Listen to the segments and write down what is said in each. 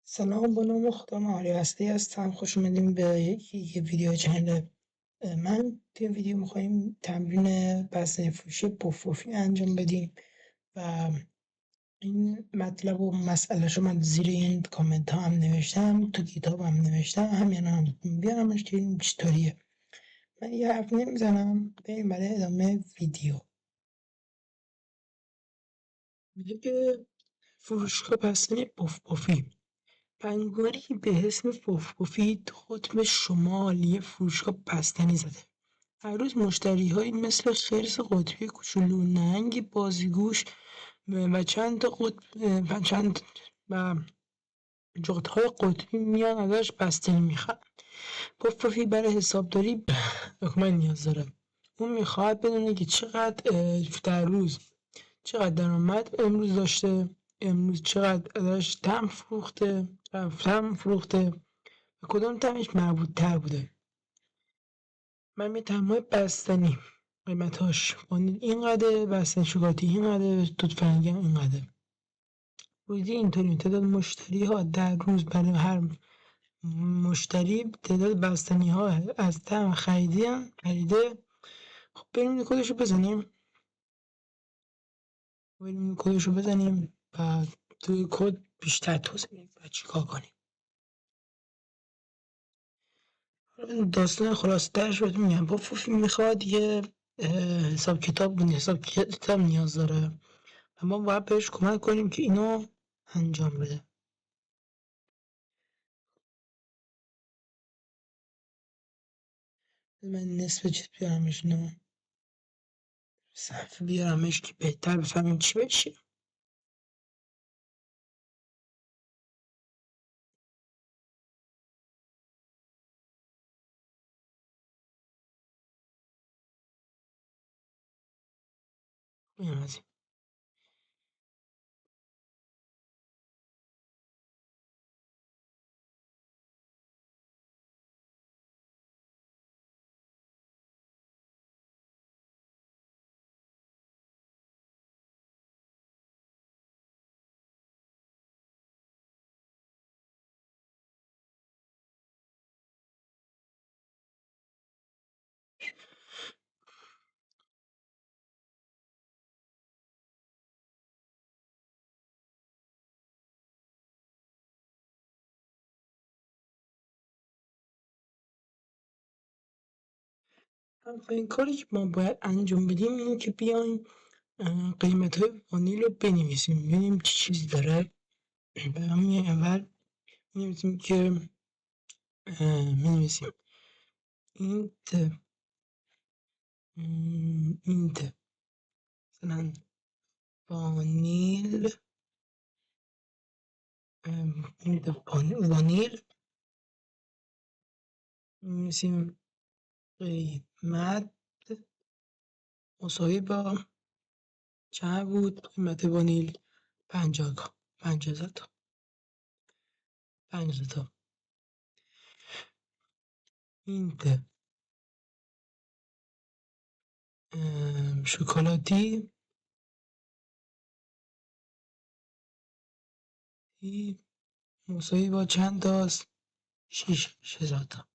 سلام، با نام خدا مهاری هستی هستم. خوش اومدیم به یه ویدیو چنل من. توی این ویدیو میخواییم تمرین بستنی فروشی پف‌پفی انجام بدیم و این مطلب و مسئلهشو من زیر این کامنت ها هم نوشتم، تو کتاب هم نوشتم، همین هم بیارمش که این چطوریه. من یه حرف نمیزنم، بریم برای ادامه ویدیو. میگه که فروشگاه بستنی پف‌پفی پنگوئنی به اسم پف‌پفی تو قطب شمال یه فروشگاه بستنی زده. هر روز مشتری‌هایی مثل خرس قطبی کوچولو، نهنگ بازیگوش و چند و جغدهای قطبی میان ازش بستنی میخوان. پف‌پفی برای حسابداری دکمه نیاز داره. اون میخواد بدونه که چقدر در روز چقدر درآمد امروز داشته، امروز چقدر ازش تمبر فروخته و کدوم تمبرش مربوط تر بوده. من تمبرهای بستنی قیمتاش وانیل اینقدر، بستنی شکلاتی اینقدر، توت فرنگی هم اینقدر. روزی اینطوری تعداد مشتری ها در روز برای هر مشتری تعداد بستنی ها از تمبر خریده. خب بریم کدشو بزنیم و توی کد بیشتر توضیح میدیم و چیکار کنیم. داستان خلاصه ترش بهتون میگم. پف‌پفی میخواد یه حساب کتاب نیاز داره و ما باید بهش کمک کنیم که اینو انجام بده. من نصف چیز بیارمش، اینو صفحه بیارمش که بهتر بفهمیم چی بشه. اینم از این. اولین کاری که ما باید انجام بدیم اینه که بیایم قیمت‌های وانیل رو بنویسیم، ببینیم چه چیزی داره. به همین اول می‌نویسیم که اینت مثلا وانیل می‌نویسیم قیمت مساوی با چند بود. قیمت وانیل 50,000 تا. اینت شکلاتی مساوی با چند تاست؟ 6,000 تا.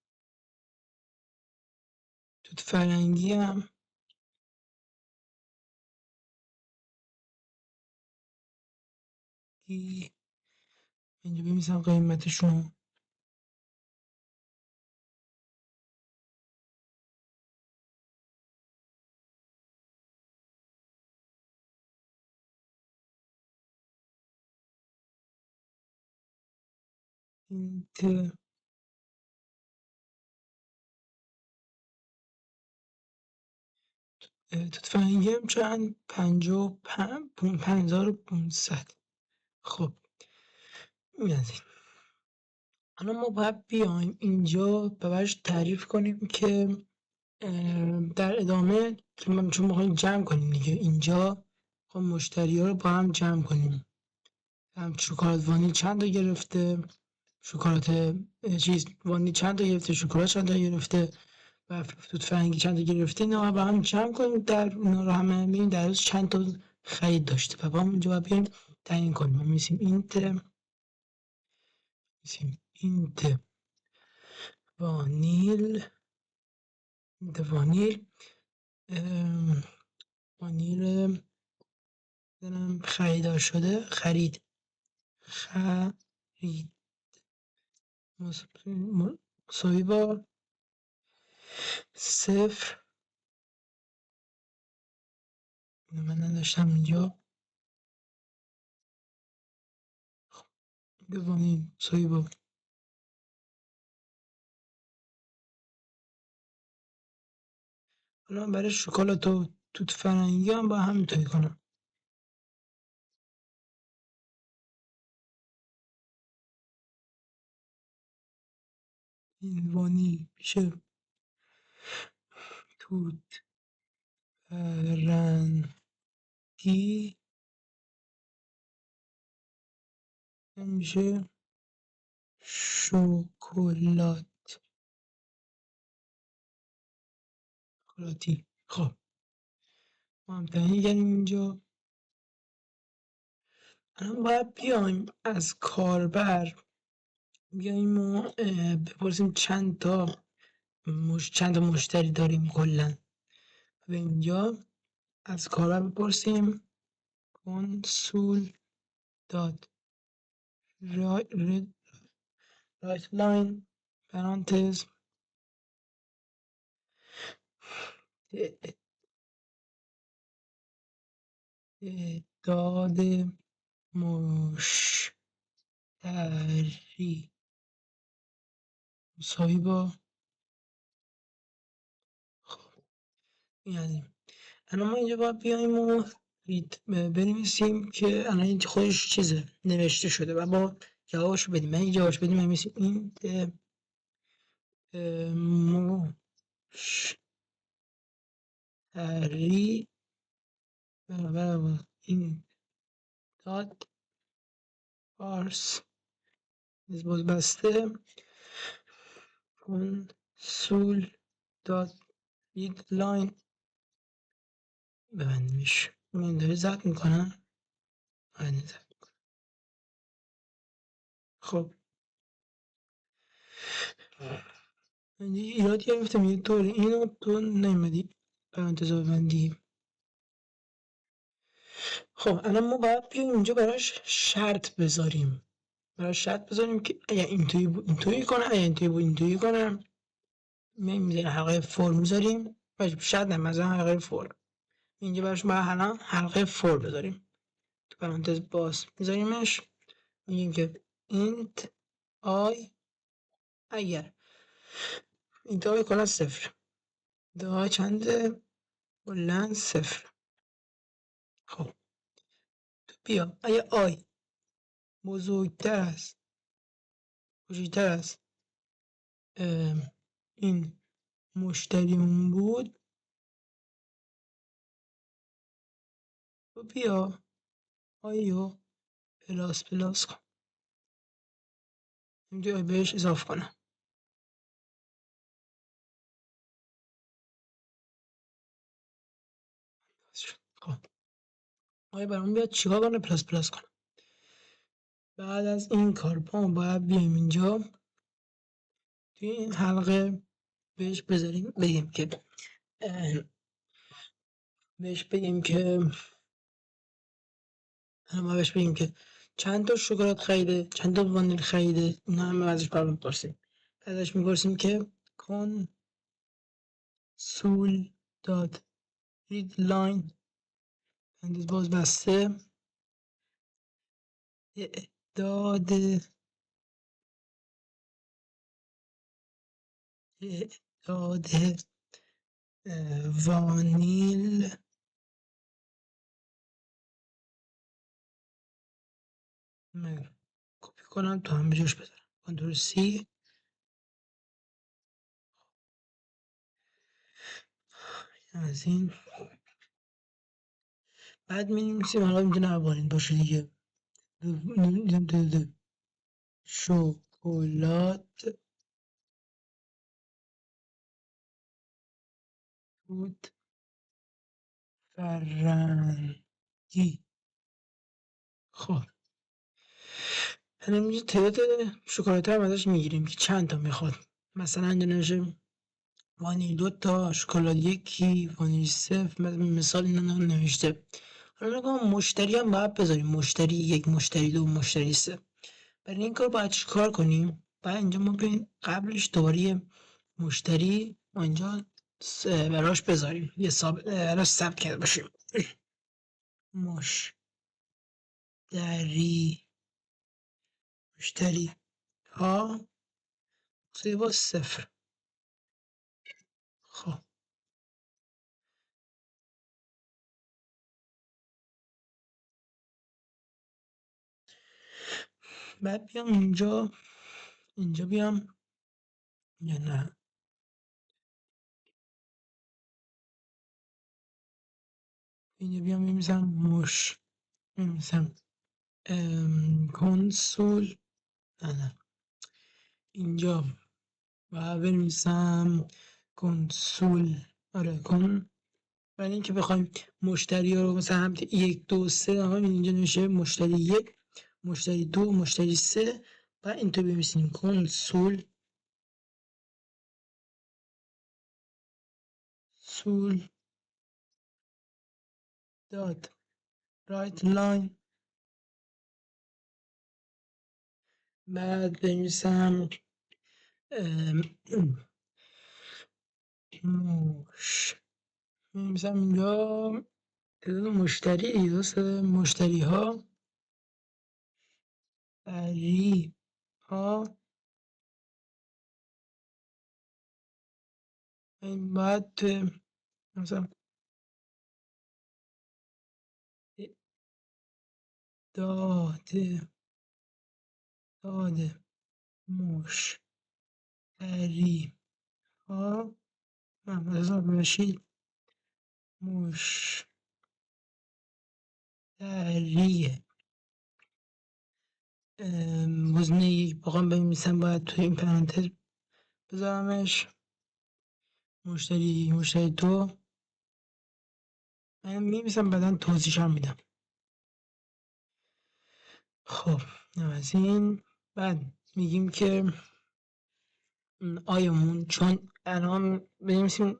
توت فرنگی هم اینجا بمیسم قیمتشون. اینت توت فرنگی هم چند؟ 55,500. خب این از این. الان ما باید بیایم اینجا براش تعریف کنیم که در ادامه چون میخوایم جمع کنیم دیگه، اینجا خب مشتری ها رو با هم جمع کنیم. هم شکلات وانیل چند تا گرفته، شکلات وانیل چند تا گرفته، شکلات چند تا گرفته و توت فرنگی چند تا گرفته. اینا رو با هم جمع کنیم، در اونا رو همه ببینیم در روز چند تا خرید داشته و با هم اینجا باید بیایم تعیین کنیم. ما می‌نویسیم اینت اینت وانیل وانیل خریدار شده خرید مساوی با 0 من نداشتم اینجا وانیل مساوی با حالا برای شکلات و توت فرنگی هم با همینطوری کنم. این وانیل میشه توت فرنگی میشه شکلاتی. خب ما هم تعیین کردیم اینجا. الان باید بیایم از کاربر بیایم و بپرسیم چند تا مشتری داریم کلا. به اینجا از کاربر بپرسیم کنسول داد رایت لاین پرانتز تعداد مشتری مساوی با این الان ما اینجا باید بیایم و بنویسیم که الان این خودش چیزه نوشته شده و با جوابشو بدیم. من این جوابشو بدیم بنویسیم این مشتری برابر با این داد پارس باز بسته کنسول داد رید لاین ببندیمش. این داره زد میکنم. خب ایراد گرفتم یه طور اینو تو نمیدی پرانتز ببندی. خب الان ما باید بیایم اینجا براش شرط بذاریم که اگه اینطوری کنه اگه اینطوری کنم میذاریم حلقه فور میذاریم شرط مثلا حلقه فور اینجا براش باید الان حلقه فور بذاریم تو پرانتز باز میذاریمش میگیم که int i اگر int i کلا 0 دای چنده کلا 0. خب تو بیا اگه i بزرگتر از این مشتریمون بود تو بیا آیو پلاس کن اینجا بهش اضافه کنم. خب آیا برامون بیاد چیکار کنه پلاس کنم. بعد از این کار باید بیایم اینجا توی این حلقه بهش بگیم که چند تا شکلات خریده چند تا وانیل خریده اینا همه ازش برام میپرسیم. ازش میپرسیم که کنسول داد رید لاین پرانتز باز بسته تعداد وانیل من کپی کنم تو همه جاش بذارم کنترل سی. از این بعد می‌نویسیم حالا میتونه اولین باشه دیگه شکلات توت فرنگی. خب اینجا تعداد شکلات هم ازش میگیریم که چند تا میخواد. مثلا اینجا نوشته وانیل 2 تا، شکلات 1، وانیل 0، مثال اینا نوشته. حالا نگاه مشتری هم باید بذاریم، مشتری 1، مشتری 2، مشتری 3. برای این کار باید چیکار کنیم؟ باید اینجا ما بیایم قبلش دوباره مشتری اینجا براش بذاریم، یه براش ثبت کرده باشیم. مشتری ها با 0. خب بعد بیام اینجا بیام یا نه اینجا بیام میمیزم کنسول، نه اینجا باید بنویسم کنسول. آره برای اینکه بخوایم مشتری ها رو مثلا هم 1، 2، 3 اینجا نمیشه مشتری 1، مشتری 2، مشتری 3. بعد اینطور بنویسیم کنسول دات رایت لاین. بعد بنویسم بنویسم اینجا تعداد مشتری مشتری ها بعد مثلا داده مشتری ها مثلا باشید مشتری وزن 1 بخوام بنویسم باید توی این پرانتز بذارمش مشتری 2. من می‌نویسم بعداً توضیحش هم میدم. خب از این بعد میگیم که آیمون چون الان بنویسیم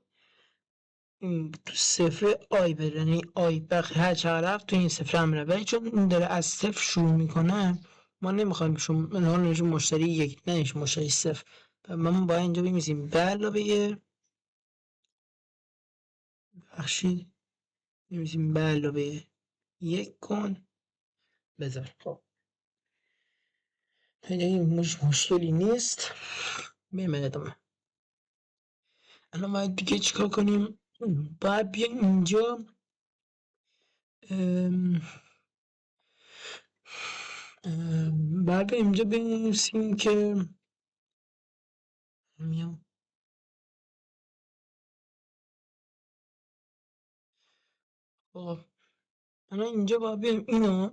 تو 0 آی بره، یعنی آی بقیه هر چقدر رفت تو این 0 هم میره، ولی چون این داره از 0 شروع میکنه ما نمیخوایم نمیشه مشتری 1 نمیشه مشتری 0. ما باید اینجا بنویسیم به علاوه بنویسیم به علاوه 1 کن بذار. خب این مشکلی نیست. بریم ادامه. الان باید دیگه چیکار کنیم؟ باید بیایم اینجا بعد اینجا بنویسیم که میام خب الان اینجا باید بیایم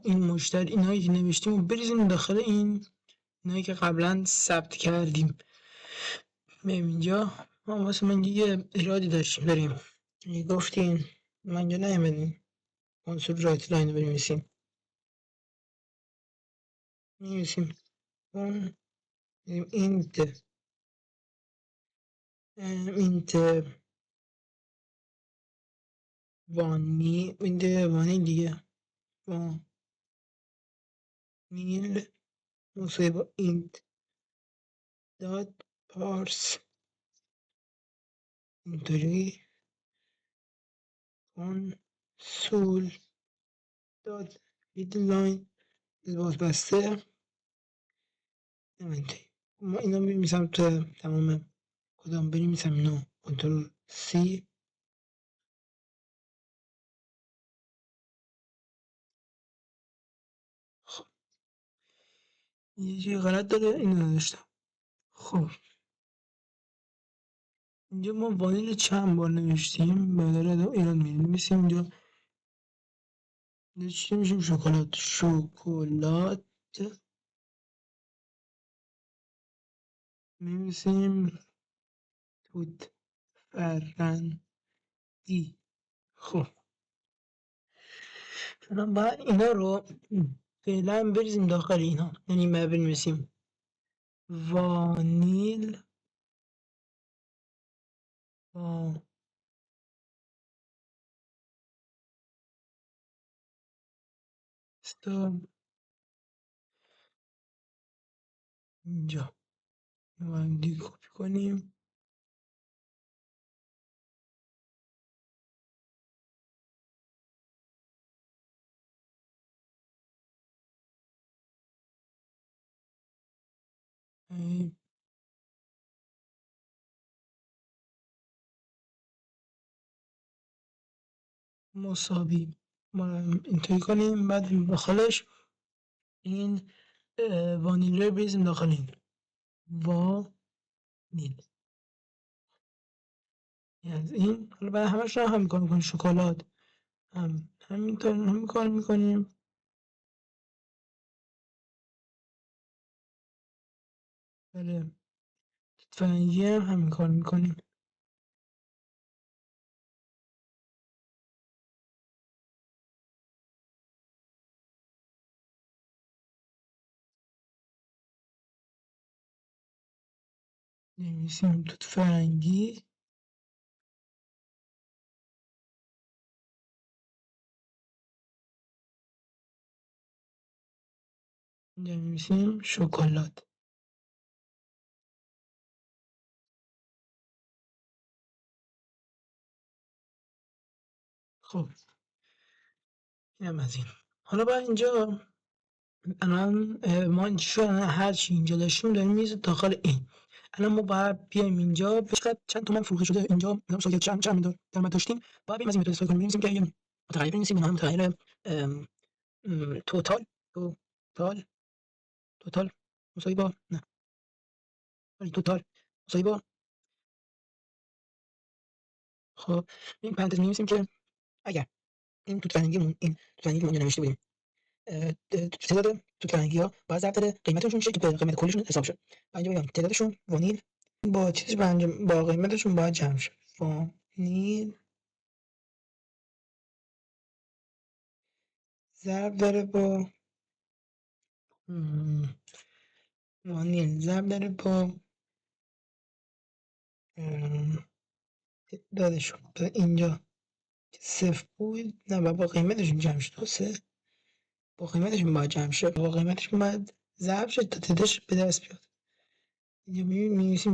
این مشتری اینایی که نوشتیم و بریزیم داخل اینایی که قبلا ثبت کردیم. بریم اینجا واسه من یه ایرادی داشتیم داریم گفتین من اینجا نیامدیم کنسول رایت لاین رو بنویسیم اون اینت وانی دیگه وانیل مساوی با اینت داد پارس اینطوری کنسول داد لاین باز بسته ما اینا میمیسم تو تمام کدام بنویسم اینو کنترل سی. خب یه چیزی غلط داره اینو نداشتم. خب اینجا ما وانیل چند بار نوشتیم بداره ایران می‌نویسیم اینجا چی میشیم شکلات می‌نویسیم توت فرنگی. خب الان باید اینا رو فعلا بریزیم داخل اینا، یعنی ما بنویسیم وانیل پاستا اینجا رو دیگه کپی کنیم. مساوی ما اینطوری کنیم، بعد داخلش این وانیل رو بریزیم داخل این وانیل. از این حالا بعد همش رو هم میکنیم، شکلات همینطور هم کار میکنیم. بله فرنگی هم همین کار میکنیم. نمیسیم توت فرنگی نمیسیم شکلات. خب اینم از این. حالا با اینجا الان ما هر چی اینجا داشتیم داریم میز داخل این. الان ما باید بیایم اینجا چند تومن فروخته شده اینجا سال چند میلیون درآمد داشتیم، باید بریم از این متد استفاده کنیم. بنویسیم که یه متغیر بنویسیم به نام متغیر توتال مساوی با توتال مساوی با. خب این پرانتز می‌نویسیم که اگر این توت فرنگیمون اینجا نوشته بودیم تعداد توت فرنگی‌ها باید ضرب داره قیمتشون شه که به قیمت کلیشون حساب شه. اینجا بگم تعدادشون وانیل با چیزش با قیمتشون باید جمع شه. وانیل ضرب داره با وانیل ضرب داره با تعدادشون اینجا صفر بود، نه با قیمتشون جمع شد. درسته با قیمتشون باید جمع شه، با قیمتشون باید ضرب شه تا تعدادش به دست بیاد. اینجا می‌نویسیم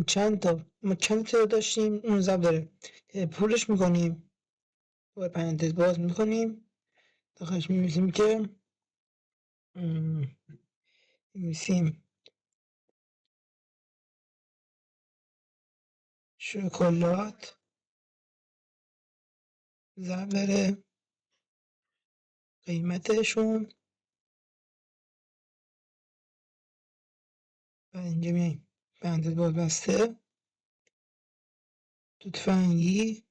ما چند تا داشتیم اون ضرب داره پولش میکنیم و پرانتز باز میکنیم داخلش می‌نویسیم که می‌نویسیم شکلات ضرب داره قیمتشون و اینجا میایم پرانتز باز بسته توت فرنگی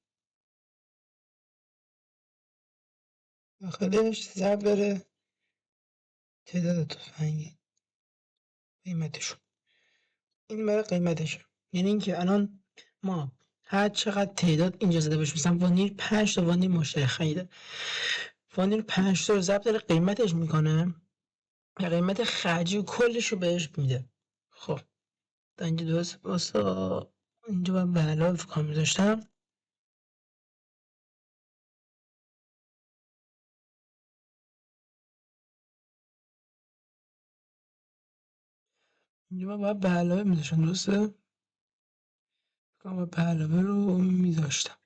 داخلش ضرب داره تعداد توت فرنگی قیمتشون. این برای قیمتشه، یعنی اینکه الان ما هر چقدر تعداد اینجا زده باشه، مثلا وانیل 5 تا وانیل مشتری خریده، وانیل 5 تا رو ضرب داره قیمتش میکنه و قیمت خرجی و کلش رو بهش میده. خب تا اینجا درست واسه اینجا باید به علاوه فکر میذاشتم. اینجا باید به علاوه میذاشتم. درسته باید به علاوه رو میذاشتم.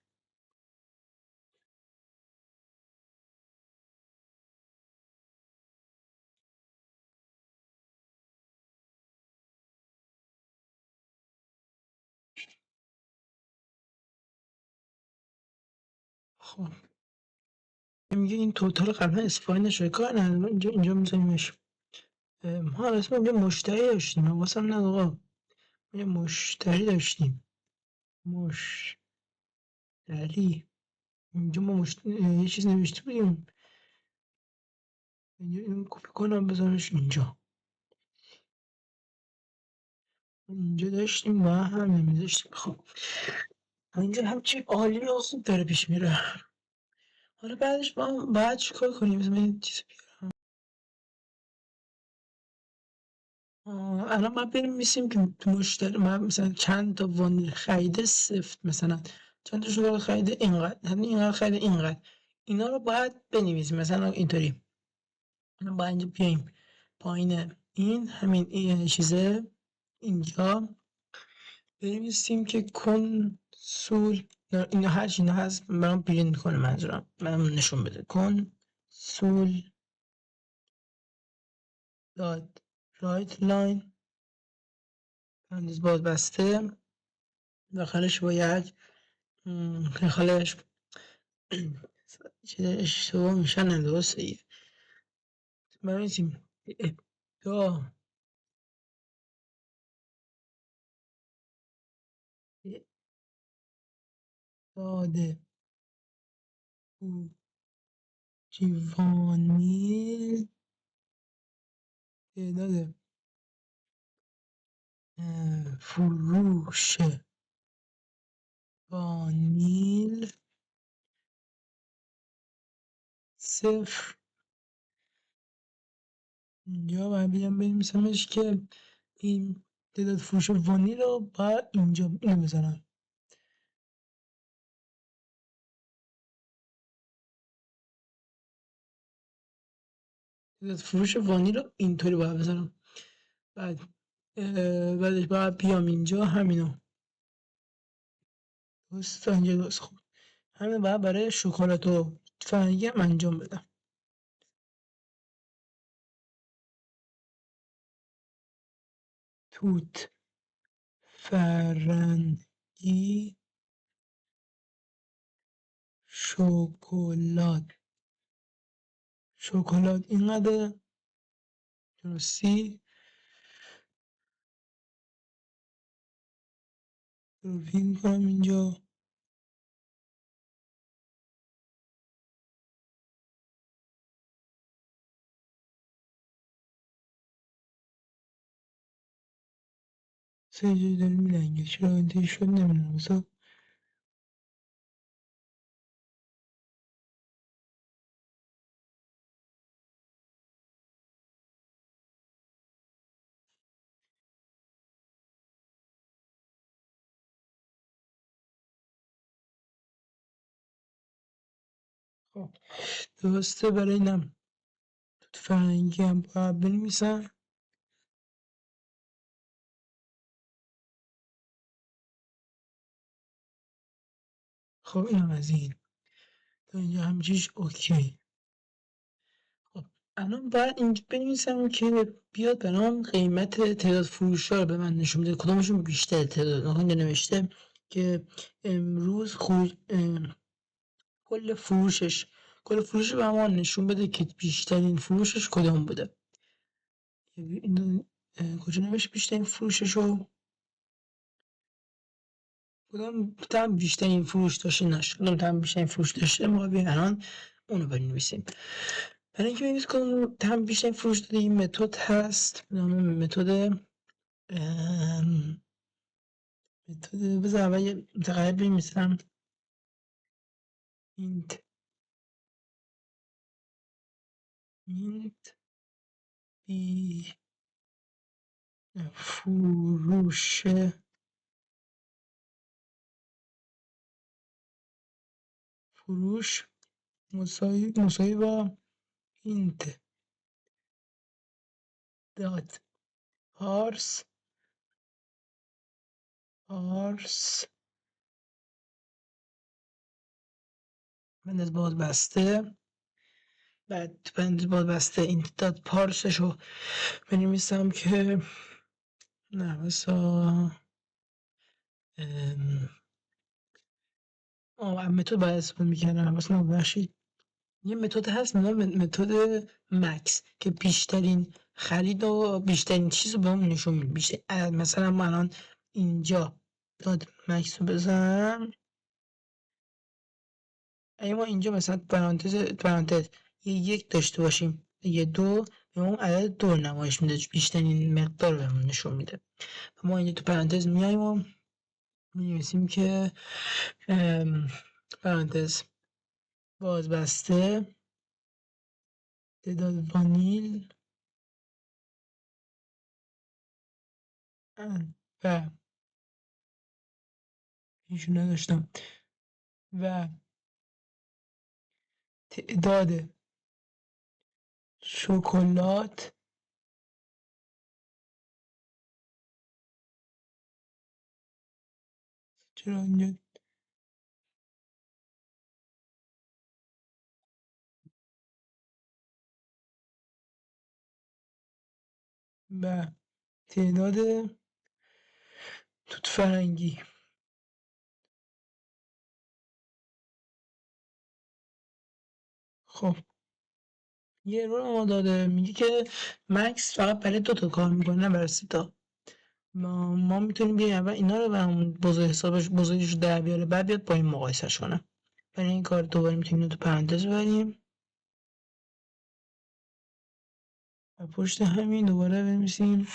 خب میگه این توتال قبلا استفاده نشده، کار نداره اینجا میذاریمش. ما اسم اینجا مشتری داشتیم، واسه نه آقا یه مشتری داشتیم. مشتری اینجا ما یه چیز نوشته بودیم، اینو کپی کنم بذارمش اینجا. اینجا داشتیم با هم نمیذاشتیم. خب اینجا همچین عالی و خوب داره پیش میره. حالا بعدش ما باید چیکار کنیم؟ بذار من این چیز الان ما بنویسیم که تو مشتری من مثلا چند تا وانیل خریده سفت مثلا چند تا شکلات خریده اینقدر همین اینقدر خریده اینقدر اینا رو باید بنویسیم مثلا اینطوری باید اینجا بیایم پایین این همین این چیزه اینجا بنویسیم که کنسول اینا هر چی اینا هست برام پرینت کنه منظورم برام نشون بده کنسول دات رایت لاین پرانتز باز بسته داخلش باید داخلش چیز اشتباه میشن درسته بنویسیم ابداع داده وانیل تعداد فروش وانیل صفر اینجا باید بیام بنویسمش که این تعداد فروش وانیل رو باید اینجا اینو بزنم تعداد فروش وانیل رو اینطوری باید بزنم بعدش باید بیام اینجا همینو درست اینجا درست خوب همین باید برای شکلات و فرنگی هم انجام بدم توت فرنگی شکلات اینقدر درستی رو فیلم کنم اینجا سه جایی داره میلنگه چرا اینطوری شد نمیدونم مثلا خب درسته برای اینم توت فرنگی هم باید بنویسم خب اینم از این تا اینجا همه چیش اوکی خب الان باید اینجا بنویسم که بیاد برام قیمت تعداد فروش ها رو به من نشون بده کدامشون بیشتر تعداد اینجا نوشته که امروز کل فروشش به ما نشون بده که بیشترین فروشش کدام بوده کجا نوشت بیشترین فروشش رو کدام تم بیشترین فروش داشته نشه کدام تم بیشترین فروش داشته ما بیایم الان اونو بنویسیم برای اینکه بنویس کدام تم بیشترین فروش داده این متد هست نام متد بذار اول یه متغیر بنویسم اینت بی فروش مساوی با اینت دات پارس بنداز باز بسته بعد بنداز باز بسته اینت دات پارسش رو بنویسم که نه مثلا متد باید استفاده میکردم مثلا ببخشید یه متد هست متد مکس که بیشترین خرید و بیشترین چیز رو بهمون نشون میده بیشتر مثلا من الان اینجا داد مکس رو بزنم اگه ما اینجا مثلا پرانتز یه یک داشته باشیم یه دو به اون عدد دو نمایش میده بیشترین مقدار رو بهمون نشون میده ما اینجا تو پرانتز میایم و می‌نویسیم که پرانتز باز بسته تعداد وانیل و هیچ نداشتم و تعداد شکلات چرا اینجا و تعداد توت فرنگی. خب یه ارور ما داده میگه که مکس فقط برای 2 تا کار میکنه نه برای 3 تا. ما میتونیم بیایم اول اینا رو و اون بزرگش رو در بیاره بعد بیاد با این مقایسش کنه. برای این کار دوباره میتونیم اینو تو پرانتز ببریم و پشت همین دوباره بنویسیم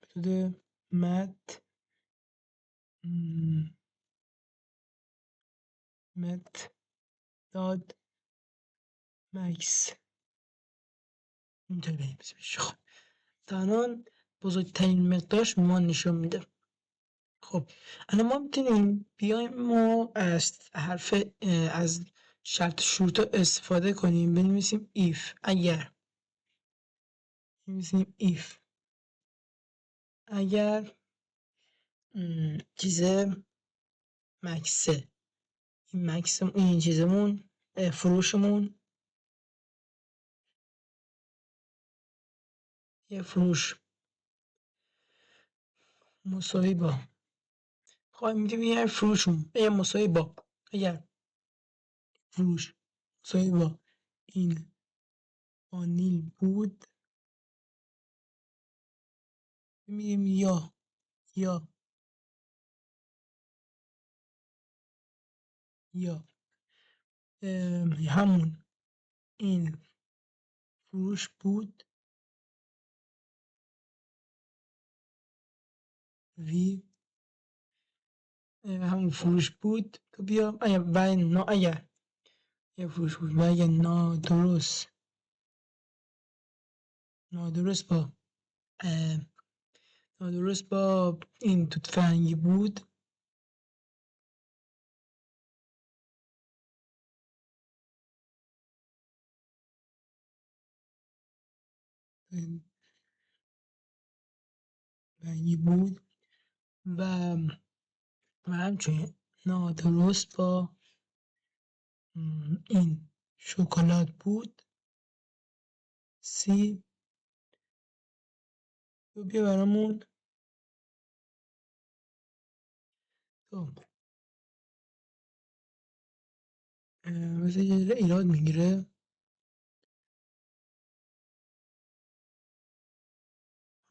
متد مت مت داد مکس اینطور بنویسیمش. خب الان بزرگترین مقدارش ما نشون میده. خب الان ما میتونیم بیایم و از شرط شروط استفاده کنیم بنویسیم if اگر بنویسیم if اگر چیز مکسه این مکسمون این چیزمون فروشمون یه فروش مساوی با خواهیم میگیم یه فروشمون یه مساوی با اگر فروش مساوی با این وانیل بود میگیم یا همون این فروش بود وی همون فروش بود تو بیا اگر یه فروش بود و اگر نادرست با این توت فرنگی بود و همچنین نادرست با این شکلات بود سی تو بیا برامون مثل یه ایراد میگیره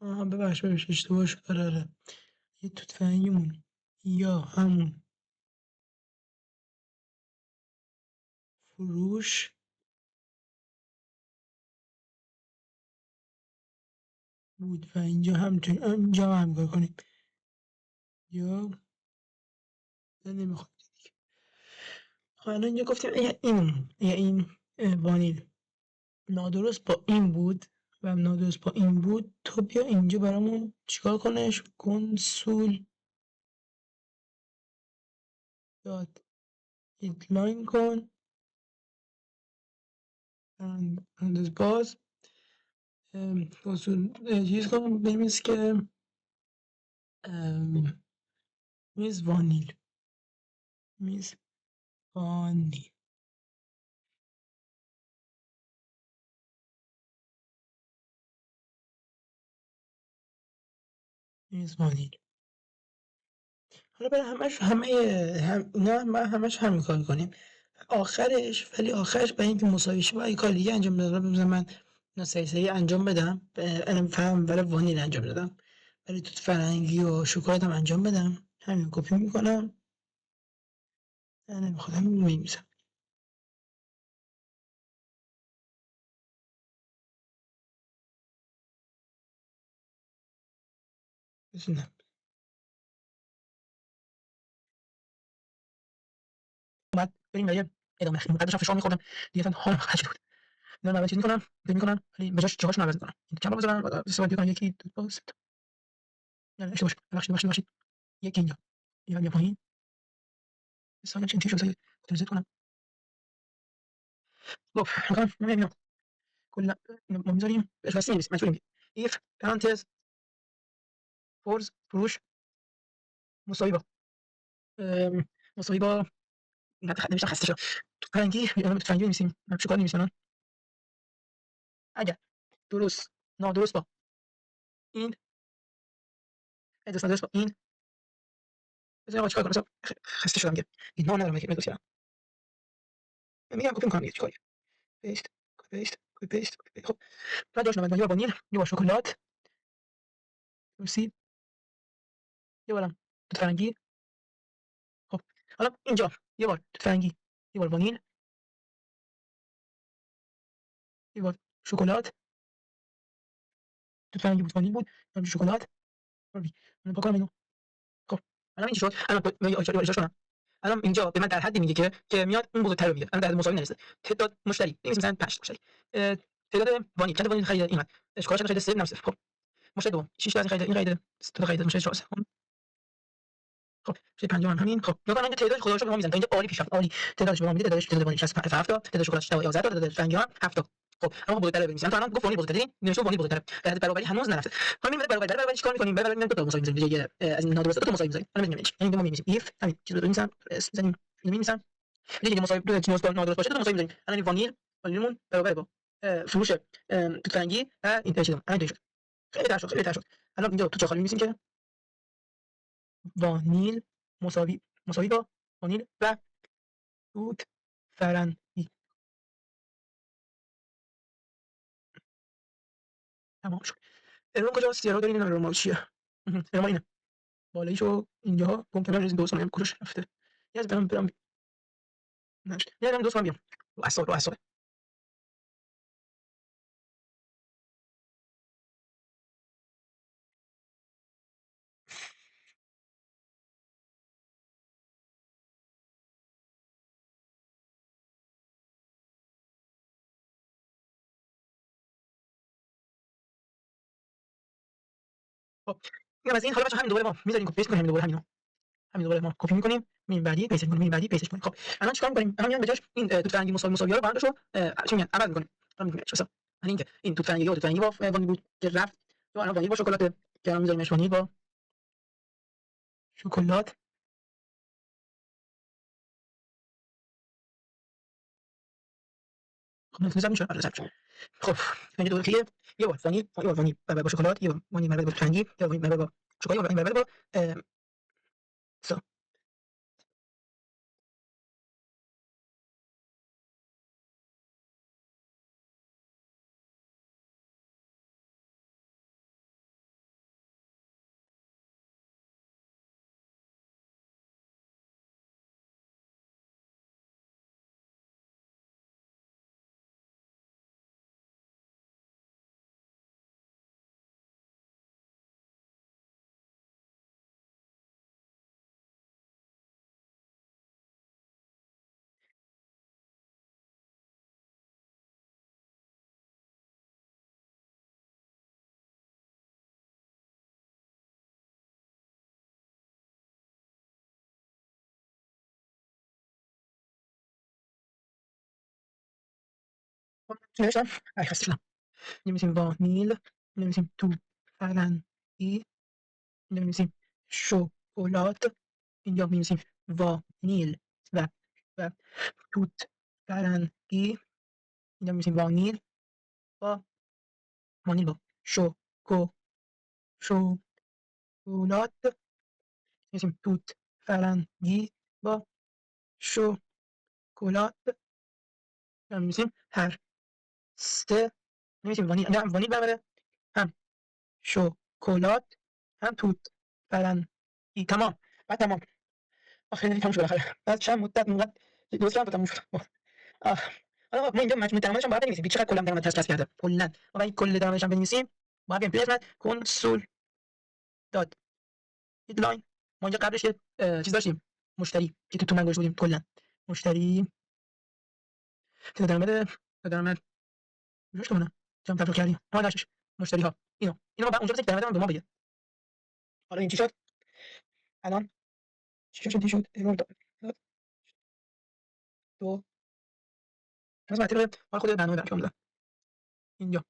ببخش اشتباه شد آره یه توت فرنگیمون یا همون فروش بود و اینجا هم کار کنیم یا نمیخواد دیگه. حالا اینجا گفتیم اگه این وانیل نادرست با این بود و نادرست با این بود تو بیا اینجا برامون چیکار کنش کنسول داد هیدلاین کن انداز باز کنسول چیز کن بنویس که میز وانیل میز وانیل حالا برای همش همین کار کنیم ولی آخرش برای اینکه مساوی شه باید کار دیگه انجام بدم. مثلا من اینا سری انجام بدم الان فهم برای وانیل انجام دادم برای توت فرنگی و شکلات هم انجام بدم همین کپی میکنم نمیخواد همین میمیسم بسیدم بعد بریم برای ادامه خیلی بعدش فشار میخوردم دیگه اصلا حالم خرج بود اینا رو چیز میکنم ولی به جاش جاهاشون عوض میکنم چند بار بذارم استفاده کنم یکی دو تا سه تا نه نه اشتباه شد. ببخشید یکی اینجا بیا پایین. ثانیه چند تیشو زای اتوریزه کنم. خب میگم میام کلا ما میذاریم بس نیست مسئولیم. if پرانتز فورز فروش مساوی با مساوی با نمیشه خسته شد. تو فرنگی می‌نویسیم. چیکار می‌نویسیم الان؟ اگر درست نادرست با این نادرست با این بذار آقا چیکار کنم. خسته شدم دیگه. اینا ندارم که بگم. میگم کپی می‌کنم دیگه چیکار. پیست پیست. خب بعد جاش نمیدونم یه بار وانیل یه بار شکلات سیب یه بارم توت فرنگی. خب حالا اینجا یه بار توت فرنگی یه بار وانیل یه بار شکلات. توت فرنگی بود وانیل بود شکلات. من بکنم اینو. خب الان این شد. الان اجراش کنم. الان اینجا به من در حدی میگه که میاد اون بزرگتر رو میگه. الان در مساوی نرسیده. تعداد مشتری مثلا 5 مشتری. تعداد وانیل چند وانیل خرید این اشکالش خرید 3 نفس. خب مشتری دوم 6 تا خرید این خرید 3 تا خرید مشتری 4. خب چه پنجم همین. خب نگاه کن تعدادش خدا رو شکر ما میزنه تا اینجا عالی پیشرفت عالی. تعدادش به ما میده تعداد وانیل 67 تا تعداد شکلات 11 تا تعداد فرنگی هم 7 تا. خب اما بزرگتر ببینیم. الان گفت وانیل بزرگتره نمیشه وانیل بزرگتره. در حد برابری هنوز نرفته. ما میگیم برابری چیکار می‌کنیم؟ برابری دو تا مساوی می‌ذاریم دیگه از این نادرست دو تا مساوی می‌ذاریم. الان می‌بینیم یعنی ما می‌نویسیم if همین چیز رو بنویسم اسم بزنیم می‌نویسم دیگه مساوی دو تا مساوی نادرست باشه دو تا مساوی می‌ذاریم. الان وانیلمون برابر با فروش توت فرنگی و این چیزا همین شد. خیلی تر شد. الان اینجا تو چه خالی می‌نویسیم که وانیل مساوی با وانیل و توت فرنگی. تمام شد. ارور کجاست؟ ارور دارین ارور ما چیه؟ ارور اینه. بالاییشو اینجا گم کردم ریز دوست کنم کجاش رفته. یه از برم نشد. یه برم دوست کنم بیام. رو اعصاب. خب اینم از این. حالا بچه‌ها همین دوباره ما میذاریم کپی پیست کنیم دوباره همین دوباره ما کپی می‌کنیم میریم بعدی پیست می‌کنیم میریم بعدی پیست کنیم. خب الان چیکار می‌کنیم؟ الان میایم به جاش این توت فرنگی مساوی رو با هم رو چی میگن عوض می‌کنیم. الان میگیم مثلا اینکه این توت فرنگی با وانیل بود که رفت تو الان وانیل با شکلات که الان می‌ذاریمش وانیل با شکلات. خب نظر میشه آره نظر. خب اینجا دوره کیه یه بار وانیل با شکلات یه وانیل با فرنگی یه وانیل با شکلات یه وانیل با سو. نوشتم ای خسته شدم. نمی‌نویسیم وانیل نمی‌نویسیم توت فرنگی نمی‌نویسیم شکلات اینجا می‌نویسیم وانیل و و توت فرنگی اینجا می‌نویسیم با وانیل با شکلات می‌نویسیم توت فرنگی با شکلات می‌نویسیم هر سه نمی‌نویسیم وانیل برابر هم شکلات هم توت فرنگی. تمام بعد تمام. آخه تموم شد بالاخره بعد چند مدت اینقدر درست کردم تا تموم شد. حالا ما اینجا مجموع درآمدش هم باید بنویسیم چقدر کلا درآمد کسب کرده کلا ما باید کل درآمدش هم بنویسیم. باید بیام قسمت کنسول داد هدلاین. ما اینجا قبلش یه چیز داشتیم مشتری که تو تومن گذاشته بودیم کلا مشتری درآمد کجاش تومنه جمع تفریق کردیم ما داشتش مشتری ها اینو بعد اونجا بذارید درآمد به ما بگه. حالا این چی شد؟ الان چی شد؟ ارور داد. دو از طریق مال خود برنامه انجام میدم اینجا.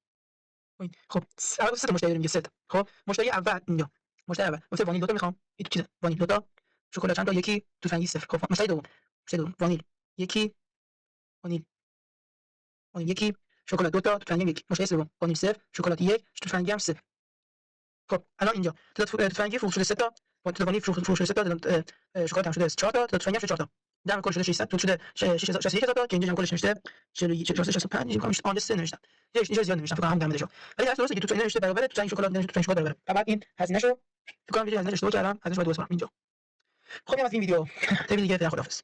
خب الان سه تا مشتری داریم، سه تا. خب مشتری اول اینجا، مشتری اول واسه وانیل دوتا میخوام، این چیزه وانیل دوتا، شکلات چند تا، یکی توفنگی صفر. خب مشتری دوم وانیل یکی، وانیل یکی، شکلات دوتا، توفنگی یکی. مشتری سوم وانیل صفر، شکلات یک، توفنگی هم صفر. خب الان اینجا توفنگی فروخت شده 3 تا، وانیل فروخت شده 3 تا، شکلات هم شده 4 تا، توفنگی هم شده 4 تا. جمع کل شده 600، تو شده 61000 تا که اینجا جمع کلش نوشته 465. اینجا میشه آن 3 نوشتم. اینجا زیاد نوشتم، فکر کنم هم درآمدشو. ولی هست درسته که تو این نوشته برابر، تو این شکلات نوشته، تو این شکلات برابر. بعد این هزینه‌شو فکر کنم یه هزینه‌اش اشتباه کردم، هزینه‌شو درست کنم اینجا. خب این از این ویدیو. تا ویدیو دیگه خداحافظ.